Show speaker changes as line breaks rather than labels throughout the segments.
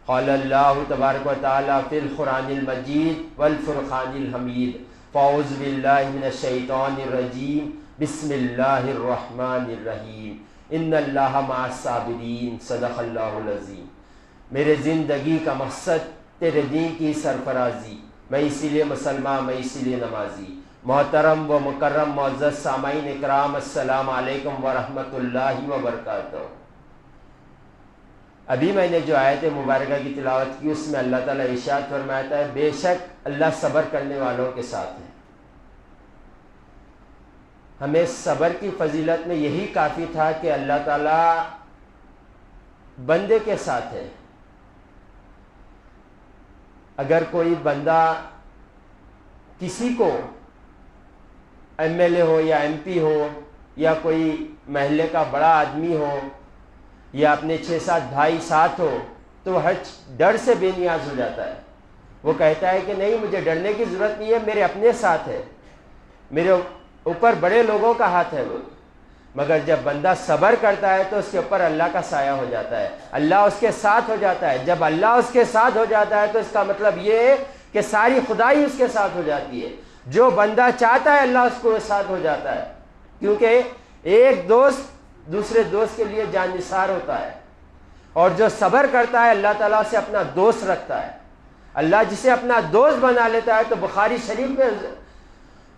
قال اللہ تبارک و تعالی فی القرآن المجید والفرقان الحمید فاعوذ باللہ من الشیطان الرجیم بسم اللہ الرحمن الرحیم ان اللہ مع الصابرین صدق اللہ العظیم۔ میرے زندگی کا مقصد تیرے دین کی سرفرازی، میں اسی لیے مسلمان، میں اسی لیے نمازی۔ محترم و مکرم معزز سامعین اکرام، السلام علیکم ورحمۃ اللہ وبرکاتہ۔ ابھی میں نے جو آیت مبارکہ کی تلاوت کی اس میں اللہ تعالیٰ ارشاد فرماتا ہے بے شک اللہ صبر کرنے والوں کے ساتھ ہے۔ ہمیں صبر کی فضیلت میں یہی کافی تھا کہ اللہ تعالیٰ بندے کے ساتھ ہے۔ اگر کوئی بندہ کسی کو ایم ایل اے ہو یا ایم پی ہو یا کوئی محلے کا بڑا آدمی ہو یا اپنے 6-7 بھائی ساتھ ہو تو ہر ڈر سے بے نیاز ہو جاتا ہے۔ وہ کہتا ہے کہ نہیں، مجھے ڈرنے کی ضرورت نہیں ہے، میرے اپنے ساتھ ہے، میرے اوپر بڑے لوگوں کا ہاتھ ہے وہ۔ مگر جب بندہ صبر کرتا ہے تو اس کے اوپر اللہ کا سایہ ہو جاتا ہے، اللہ اس کے ساتھ ہو جاتا ہے۔ جب اللہ اس کے ساتھ ہو جاتا ہے تو اس کا مطلب یہ ہے کہ ساری خدائی اس کے ساتھ ہو جاتی ہے۔ جو بندہ چاہتا ہے اللہ اس کو ساتھ ہو جاتا ہے، کیونکہ ایک دوست دوسرے دوست کے لیے جان نثار ہوتا ہے، اور جو صبر کرتا ہے اللہ تعالیٰ سے اپنا دوست رکھتا ہے۔ اللہ جسے اپنا دوست بنا لیتا ہے تو بخاری شریف میں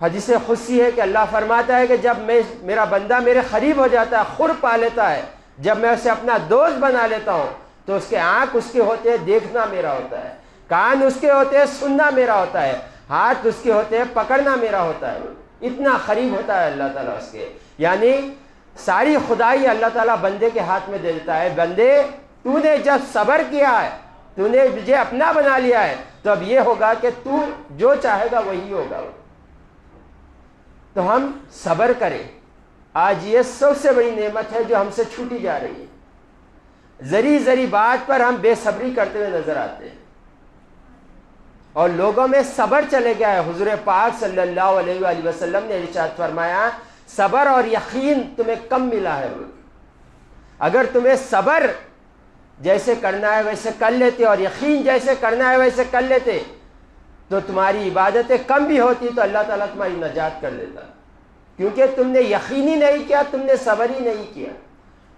حدیث قدسی ہے کہ اللہ فرماتا ہے کہ جب میرا بندہ میرے قریب ہو جاتا ہے، قرب پا لیتا ہے، جب میں اسے اپنا دوست بنا لیتا ہوں تو اس کے آنکھ اس کے ہوتے ہیں دیکھنا میرا ہوتا ہے، کان اس کے ہوتے ہیں سننا میرا ہوتا ہے، ہاتھ اس کے ہوتے ہیں پکڑنا میرا ہوتا ہے۔ اتنا قریب ہوتا ہے اللہ تعالیٰ اس کے، یعنی ساری خدائی اللہ تعالیٰ بندے کے ہاتھ میں دے دیتا ہے۔ بندے تو نے جب صبر کیا ہے، تو نے مجھے اپنا بنا لیا ہے، تو اب یہ ہوگا کہ تو جو چاہے گا وہی ہوگا۔ تو ہم صبر کریں۔ آج یہ سب سے بڑی نعمت ہے جو ہم سے چھوٹی جا رہی ہے۔ ذری ذری بات پر ہم بے صبری کرتے ہوئے نظر آتے ہیں اور لوگوں میں صبر چلے گیا ہے۔ حضور پاک صلی اللہ علیہ وآلہ وسلم نے ارشاد فرمایا صبر اور یقین تمہیں کم ملا ہے۔ اگر تمہیں صبر جیسے کرنا ہے ویسے کر لیتے اور یقین جیسے کرنا ہے ویسے کر لیتے تو تمہاری عبادتیں کم بھی ہوتی تو اللہ تعالیٰ تمہاری نجات کر لیتا، کیونکہ تم نے یقین ہی نہیں کیا، تم نے صبر ہی نہیں کیا۔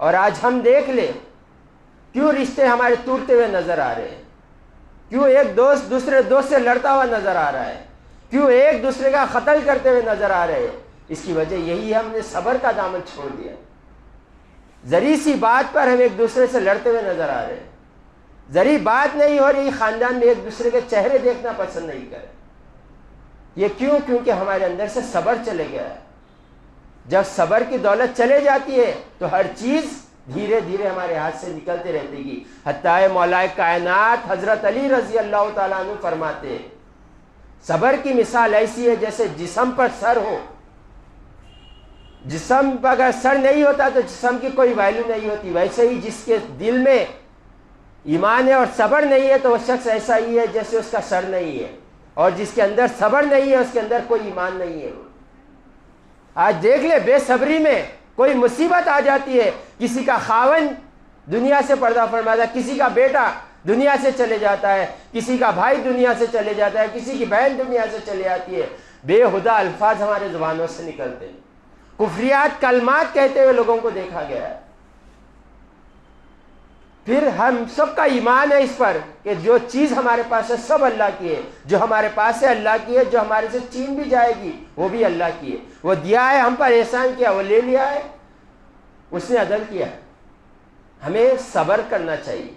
اور آج ہم دیکھ لیں کیوں رشتے ہمارے ٹوٹتے ہوئے نظر آ رہے ہیں، کیوں ایک دوست دوسرے دوست سے لڑتا ہوا نظر آ رہا ہے، کیوں ایک دوسرے کا قتل کرتے ہوئے نظر آ رہے ہیں۔ اس کی وجہ یہی ہے ہم نے صبر کا دامن چھوڑ دیا۔ ذری سی بات پر ہم ایک دوسرے سے لڑتے ہوئے نظر آ رہے ہیں، ذری بات نہیں ہو رہی، خاندان میں ایک دوسرے کے چہرے دیکھنا پسند نہیں کرے۔ یہ کیوں؟ کیونکہ ہمارے اندر سے صبر چلے گیا ہے۔ جب صبر کی دولت چلے جاتی ہے تو ہر چیز دھیرے دھیرے ہمارے ہاتھ سے نکلتے رہتی گی۔ حتیٰ مولا کائنات حضرت علی رضی اللہ تعالیٰ عنہ فرماتے ہیں صبر کی مثال ایسی ہے جیسے جسم پر سر ہو۔ جسم پر اگر سر نہیں ہوتا تو جسم کی کوئی ویلیو نہیں ہوتی، ویسے ہی جس کے دل میں ایمان ہے اور صبر نہیں ہے تو وہ شخص ایسا ہی ہے جیسے اس کا سر نہیں ہے، اور جس کے اندر صبر نہیں ہے اس کے اندر کوئی ایمان نہیں ہے۔ آج دیکھ لے بے صبری میں کوئی مصیبت آ جاتی ہے، کسی کا خاوند دنیا سے پردہ فرماتا ہے، کسی کا بیٹا دنیا سے چلے جاتا ہے، کسی کا بھائی دنیا سے چلے جاتا ہے، کسی کی بہن دنیا سے چلی جاتی ہے، بے ہدہ الفاظ ہمارے زبانوں سے نکلتے ہیں، کفریات کلمات کہتے ہوئے لوگوں کو دیکھا گیا ہے۔ پھر ہم سب کا ایمان ہے اس پر کہ جو چیز ہمارے پاس ہے سب اللہ کی ہے، جو ہمارے پاس ہے اللہ کی ہے، جو ہمارے سے چھین بھی جائے گی وہ بھی اللہ کی ہے۔ وہ دیا ہے، ہم پر احسان کیا، وہ لے لیا ہے، اس نے عدل کیا ہے۔ ہمیں صبر کرنا چاہیے۔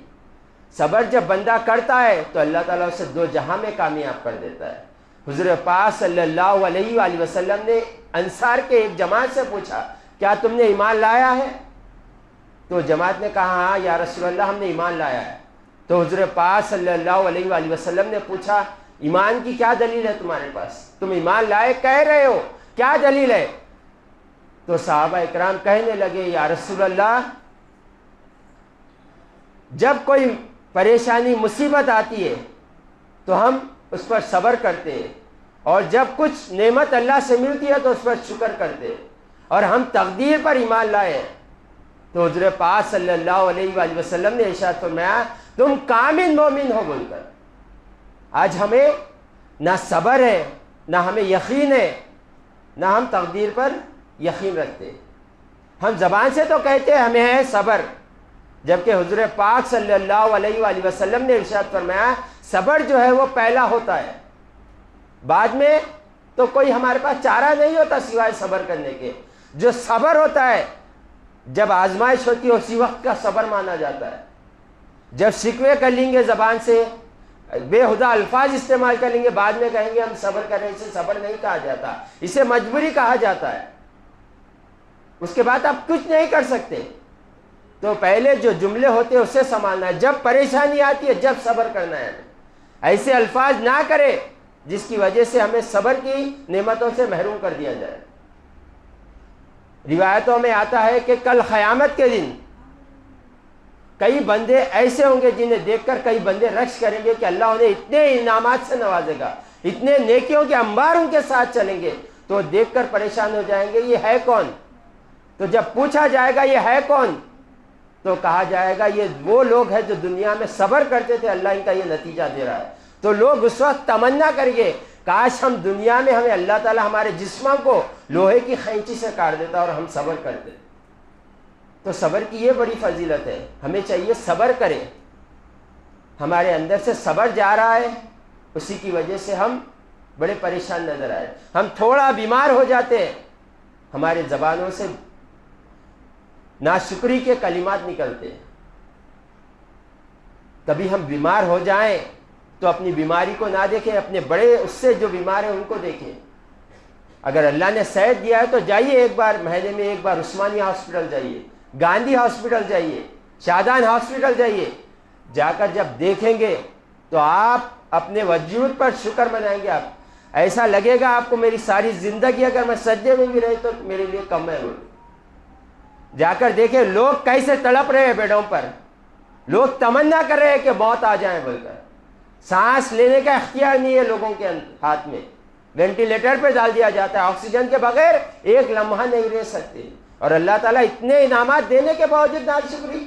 صبر جب بندہ کرتا ہے تو اللہ تعالیٰ اسے دو جہاں میں کامیاب کر دیتا ہے۔ حضور پاک صلی اللہ علیہ وآلہ وسلم نے انصار کے ایک جماعت سے پوچھا کیا تم نے ایمان لایا ہے؟ تو جماعت نے کہا ہاں یا رسول اللہ ہم نے ایمان لایا ہے۔ تو حضور پاک صلی اللہ علیہ وآلہ وسلم نے پوچھا ایمان کی کیا دلیل ہے تمہارے پاس؟ تم ایمان لائے کہہ رہے ہو، کیا دلیل ہے؟ تو صحابہ اکرام کہنے لگے یا رسول اللہ جب کوئی پریشانی مصیبت آتی ہے تو ہم اس پر صبر کرتے ہیں، اور جب کچھ نعمت اللہ سے ملتی ہے تو اس پر شکر کرتے ہیں، اور ہم تقدیر پر ایمان لائے ہیں۔ تو حضور پاک صلی اللہ علیہ وآلہ وسلم نے ارشاد فرمایا تم کامل مومن ہو بول کر. آج ہمیں نہ صبر ہے، نہ ہمیں یقین ہے، نہ ہم تقدیر پر یقین رکھتے. ہم زبان سے تو کہتے ہیں ہمیں ہے صبر، جبکہ حضور پاک صلی اللہ علیہ وآلہ وسلم نے ارشاد فرمایا صبر جو ہے وہ پہلا ہوتا ہے، بعد میں تو کوئی ہمارے پاس چارہ نہیں ہوتا سوائے صبر کرنے کے. جو صبر ہوتا ہے جب آزمائش ہوتی ہے اسی وقت کا صبر مانا جاتا ہے. جب شکوے کر لیں گے زبان سے، بے ہدہ الفاظ استعمال کر لیں گے، بعد میں کہیں گے ہم صبر کریں، اسے صبر نہیں کہا جاتا، اسے مجبوری کہا جاتا ہے. اس کے بعد آپ کچھ نہیں کر سکتے. تو پہلے جو جملے ہوتے ہیں اسے سنبھالنا ہے. جب پریشانی آتی ہے جب صبر کرنا ہے. ایسے الفاظ نہ کرے جس کی وجہ سے ہمیں صبر کی نعمتوں سے محروم کر دیا جائے. روایتوں میں آتا ہے کہ کل قیامت کے دن کئی بندے ایسے ہوں گے جنہیں دیکھ کر کئی بندے رقص کریں گے کہ اللہ انہیں اتنے انعامات سے نوازے گا، اتنے نیکیوں کے انبار ان کے ساتھ چلیں گے. تو دیکھ کر پریشان ہو جائیں گے یہ ہے کون. تو جب پوچھا جائے گا یہ ہے کون تو کہا جائے گا یہ وہ لوگ ہیں جو دنیا میں صبر کرتے تھے، اللہ ان کا یہ نتیجہ دے رہا ہے. تو لوگ اس وقت تمنا کریں گے کاش ہم دنیا میں ہمیں اللہ تعالیٰ ہمارے جسموں کو لوہے کی خینچی سے کاٹ دیتا اور ہم صبر کرتے. تو صبر کی یہ بڑی فضیلت ہے. ہمیں چاہیے صبر کریں. ہمارے اندر سے صبر جا رہا ہے، اسی کی وجہ سے ہم بڑے پریشان نظر آئے. ہم تھوڑا بیمار ہو جاتے ہیں، ہمارے زبانوں سے ناشکری کے کلمات نکلتے ہیں. کبھی ہم بیمار ہو جائیں تو اپنی بیماری کو نہ دیکھیں، اپنے بڑے اس سے جو بیمار ہیں ان کو دیکھیں. اگر اللہ نے صحت دیا ہے تو جائیے ایک بار مہینے میں ایک بار عثمانیہ ہاسپٹل جائیے، گاندھی ہاسپٹل جائیے، شادان ہاسپٹل جائیے. جا کر جب دیکھیں گے تو آپ اپنے وجود پر شکر منائیں گے. آپ ایسا لگے گا آپ کو میری ساری زندگی اگر میں سجدے میں بھی رہی تو میرے لیے کم ہے. جا کر دیکھیں لوگ کیسے تڑپ رہے ہیں بیڈوں پر، لوگ تمنا کر رہے ہیں کہ موت آ جائیں بول کر. سانس لینے کا اختیار نہیں ہے لوگوں کے ہاتھ میں، وینٹیلیٹر پہ ڈال دیا جاتا ہے، آکسیجن کے بغیر ایک لمحہ نہیں رہ سکتے. اور اللہ تعالیٰ اتنے انعامات دینے کے باوجود ناشکری.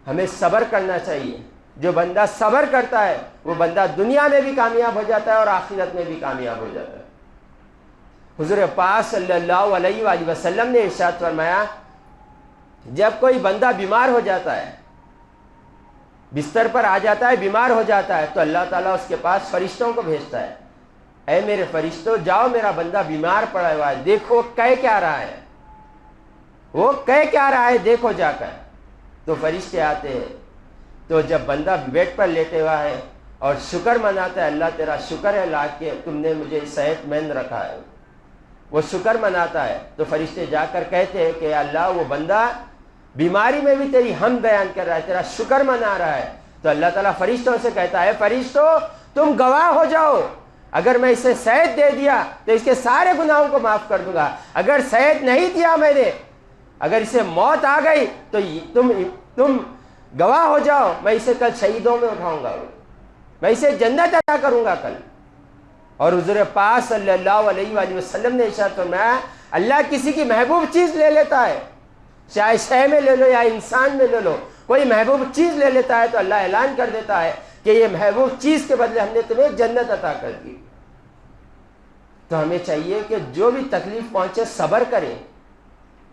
ہمیں صبر کرنا چاہیے. جو بندہ صبر کرتا ہے وہ بندہ دنیا میں بھی کامیاب ہو جاتا ہے اور آخرت میں بھی کامیاب ہو جاتا ہے. حضور پاک صلی اللہ علیہ وآلہ وسلم نے ارشاد فرمایا جب کوئی بندہ بیمار ہو جاتا ہے، بستر پر آ جاتا ہے، بیمار ہو جاتا ہے، تو اللہ تعالیٰ اس کے پاس فرشتوں کو بھیجتا ہے. اے میرے فرشتوں جاؤ میرا بندہ بیمار پڑا ہوا ہے، دیکھو کہہ کیا رہا ہے، وہ کہہ کیا رہا ہے دیکھو جا کر. تو فرشتے آتے ہیں. تو جب بندہ بیڈ پر لیٹے ہوا ہے اور شکر مناتا ہے اللہ تیرا شکر ہے لا کے تم نے مجھے صحت مند رکھا ہے، وہ شکر مناتا ہے، تو فرشتے جا کر کہتے ہیں کہ اللہ وہ بندہ بیماری میں بھی تیری حمد بیان کر رہا ہے، تیرا شکر منا رہا ہے. تو اللہ تعالیٰ فرشتوں سے کہتا ہے فرشتوں تم گواہ ہو جاؤ، اگر میں اسے صحت دے دیا تو اس کے سارے گناہوں کو معاف کر دوں گا، اگر صحت نہیں دیا میں نے، اگر اسے موت آ گئی تو تم گواہ ہو جاؤ میں اسے کل شہیدوں میں اٹھاؤں گا، میں اسے جنت عطا کروں گا کل. اور حضور پاک صلی اللہ علیہ وآلہ وسلم نے ارشاد فرمایا اللہ کسی کی محبوب چیز لے لیتا ہے، چاہے شے میں لے لو یا انسان میں لے لو، کوئی محبوب چیز لے لیتا ہے تو اللہ اعلان کر دیتا ہے کہ یہ محبوب چیز کے بدلے ہم نے تمہیں جنت عطا کر دی. تو ہمیں چاہیے کہ جو بھی تکلیف پہنچے صبر کریں.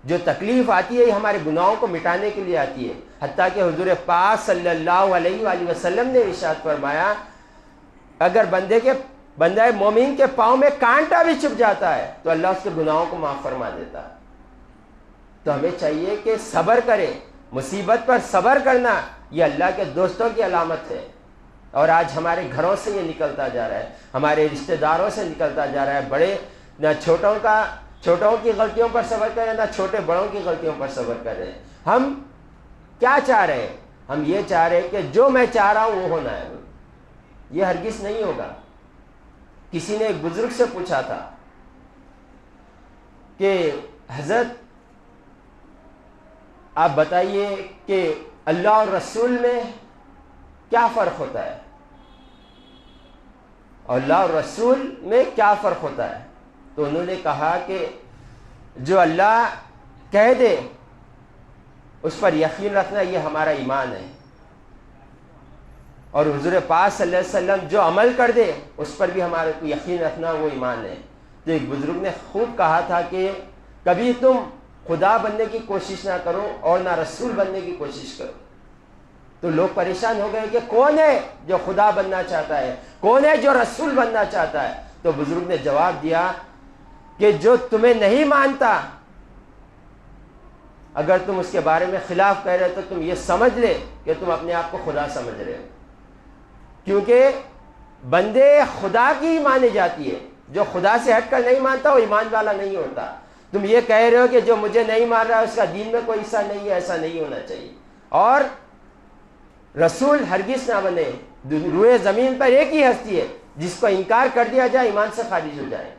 جو تکلیف آتی ہے یہ ہمارے گناہوں کو مٹانے کے لیے آتی ہے. حتیٰ کہ حضور پاک صلی اللہ علیہ وآلہ وسلم نے ارشاد فرمایا اگر بندہ مومن کے پاؤں میں کانٹا بھی چھپ جاتا ہے تو اللہ اس کے گناہوں کو معاف فرما دیتا ہے. تو ہمیں چاہیے کہ صبر کریں. مصیبت پر صبر کرنا یہ اللہ کے دوستوں کی علامت ہے. اور آج ہمارے گھروں سے یہ نکلتا جا رہا ہے، ہمارے رشتہ داروں سے نکلتا جا رہا ہے. بڑے نہ چھوٹوں کی غلطیوں پر صبر کریں، نہ چھوٹے بڑوں کی غلطیوں پر صبر کر رہے ہیں. ہم کیا چاہ رہے ہیں؟ ہم یہ چاہ رہے ہیں کہ جو میں چاہ رہا ہوں وہ ہونا ہے. یہ ہرگز نہیں ہوگا. کسی نے ایک بزرگ سے پوچھا تھا کہ حضرت آپ بتائیے کہ اللہ اور رسول میں کیا فرق ہوتا ہے، اللہ اور رسول میں کیا فرق ہوتا ہے؟ تو انہوں نے کہا کہ جو اللہ کہہ دے اس پر یقین رکھنا یہ ہمارا ایمان ہے، اور حضور پاک صلی اللہ علیہ وسلم جو عمل کر دے اس پر بھی ہمارے کو یقین رکھنا، وہ ایمان ہے۔ تو ایک بزرگ نے خوب کہا تھا کہ کبھی تم خدا بننے کی کوشش نہ کرو اور نہ رسول بننے کی کوشش کرو۔ تو لوگ پریشان ہو گئے کہ کون ہے جو خدا بننا چاہتا ہے، کون ہے جو رسول بننا چاہتا ہے؟ تو بزرگ نے جواب دیا کہ جو تمہیں نہیں مانتا، اگر تم اس کے بارے میں خلاف کہہ رہے تو تم یہ سمجھ لے کہ تم اپنے آپ کو خدا سمجھ رہے ہو، کیونکہ بندے خدا کی ہی مانی جاتی ہے۔ جو خدا سے ہٹ کر نہیں مانتا وہ ایمان والا نہیں ہوتا۔ تم یہ کہہ رہے ہو کہ جو مجھے نہیں مان رہا اس کا دین میں کوئی حصہ نہیں ہے، ایسا نہیں ہونا چاہیے۔ اور رسول ہرگز نہ بنے۔ روئے زمین پر ایک ہی ہستی ہے جس کو انکار کر دیا جائے ایمان سے خارج ہو جائے۔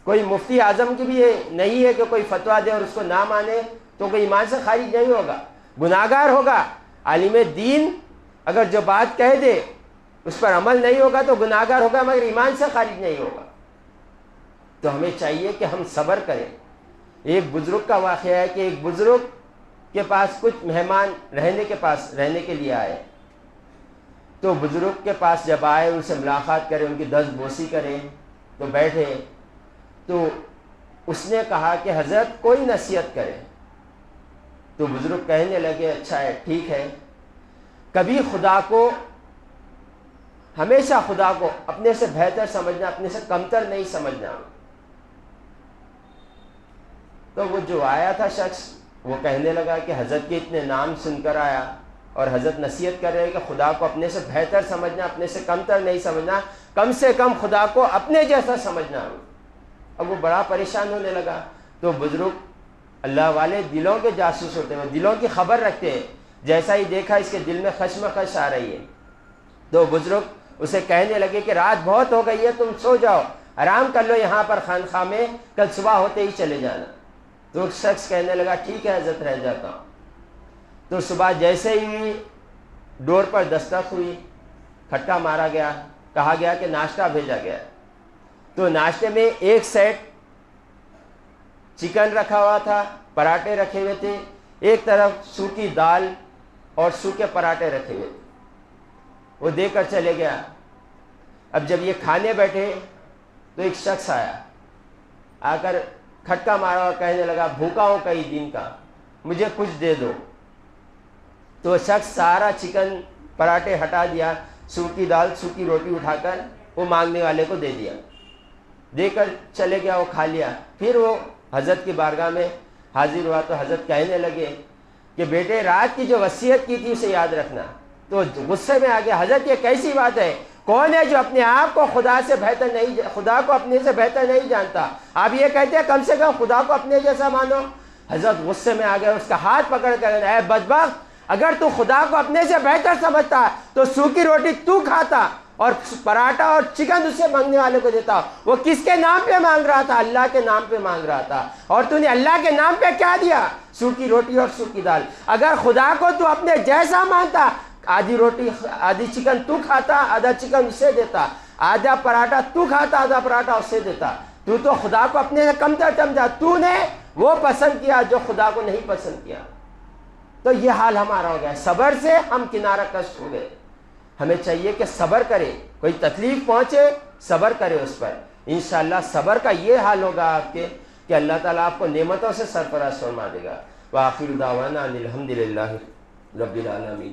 کوئی مفتی اعظم کی بھی یہ نہیں ہے کہ کوئی فتویٰ دے اور اس کو نہ مانے تو کوئی ایمان سے خارج نہیں ہوگا، گناہگار ہوگا۔ عالم دین اگر جو بات کہہ دے اس پر عمل نہیں ہوگا تو گناہگار ہوگا، مگر ایمان سے خارج نہیں ہوگا۔ تو ہمیں چاہیے کہ ہم صبر کریں۔ ایک بزرگ کا واقعہ ہے کہ ایک بزرگ کے پاس کچھ مہمان رہنے کے لیے آئے، تو بزرگ کے پاس جب آئے ان سے ملاقات کرے، ان کی دست بوسی کرے، تو بیٹھے تو اس نے کہا کہ حضرت کوئی نصیحت کرے۔ تو بزرگ کہنے لگے اچھا ہے، ٹھیک ہے، کبھی ہمیشہ خدا کو اپنے سے بہتر سمجھنا، اپنے سے کمتر نہیں سمجھنا۔ تو وہ جو آیا تھا شخص وہ کہنے لگا کہ حضرت کے اتنے نام سن کر آیا اور حضرت نصیحت کر رہے ہیں کہ خدا کو اپنے سے بہتر سمجھنا، اپنے سے کمتر نہیں سمجھنا، کم سے کم خدا کو اپنے جیسا سمجھنا۔ اب وہ بڑا پریشان ہونے لگا۔ تو بزرگ اللہ والے دلوں کے جاسوس ہوتے ہیں، دلوں کی خبر رکھتے ہیں۔ جیسا ہی دیکھا اس کے دل میں خشمخش آ رہی ہے تو بزرگ اسے کہنے لگے کہ رات بہت ہو گئی ہے، تم سو جاؤ، آرام کر لو یہاں پر خانقاہ میں، کل صبح ہوتے ہی چلے جانا۔ تو ایک شخص کہنے لگا ٹھیک ہے حضرت، رہ جاتا ہوں۔ تو صبح جیسے ہی ڈور پر دستک ہوئی، کھٹکا مارا گیا، کہا گیا کہ ناشتہ بھیجا گیا۔ تو ناشتے میں ایک سیٹ چکن رکھا ہوا تھا، پراٹھے رکھے ہوئے تھے، ایک طرف سوکھی دال اور سوکھے پراٹھے رکھے ہوئے تھے۔ وہ دے کر چلے گیا۔ اب جب یہ کھانے بیٹھے تو ایک شخص آ کر کھٹکا مارا اور کہنے لگا بھوکا ہوں کئی دن کا، مجھے کچھ دے دو۔ تو شخص سارا چکن پراٹھے ہٹا دیا، سوکھی دال سوکھی روٹی اٹھا کر وہ مانگنے والے کو دے دیا، دے کر چلے گیا، وہ کھا لیا۔ پھر وہ حضرت کی بارگاہ میں حاضر ہوا تو حضرت کہنے لگے کہ بیٹے رات کی جو وصیت کی تھی اسے یاد رکھنا۔ تو غصے میں آ گیا، حضرت یہ کیسی بات ہے؟ کون ہے جو اپنے آپ کو خدا کو اپنے سے بہتر نہیں جانتا؟ آپ یہ کہتے ہیں کم سے کم خدا کو اپنے جیسا مانو۔ حضرت غصے میں آ گیا، اس کا ہاتھ پکڑ کر اے بدبخت، اگر تو خدا کو اپنے سے بہتر سمجھتا تو سوکھی روٹی تو کھاتا اور پراٹھا اور چکن اسے مانگنے والے کو دیتا۔ وہ کس کے نام پہ مانگ رہا تھا؟ اللہ کے نام پہ مانگ رہا تھا، اور تو نے اللہ کے نام پہ کیا دیا؟ سوکھی روٹی اور سوکھی دال۔ اگر خدا کو تو اپنے جیسا مانتا، آدھی روٹی آدھی چکن تو کھاتا، آدھا چکن اسے دیتا، آدھا پراٹھا تو کھاتا، آدھا پراٹھا اسے دیتا۔ تو خدا کو اپنے سے کمتر سمجھا، تو نے وہ پسند کیا جو خدا کو نہیں پسند کیا۔ تو یہ حال ہمارا ہو گیا، صبر سے ہم کنارہ کش ہو گئے۔ ہمیں چاہیے کہ صبر کرے، کوئی تکلیف پہنچے صبر کرے اس پر، انشاءاللہ صبر کا یہ حال ہوگا آپ کے کہ اللہ تعالیٰ آپ کو نعمتوں سے سرفراز فرما دے گا۔ وآخر دعوانا ان الحمد للہ رب العالمین۔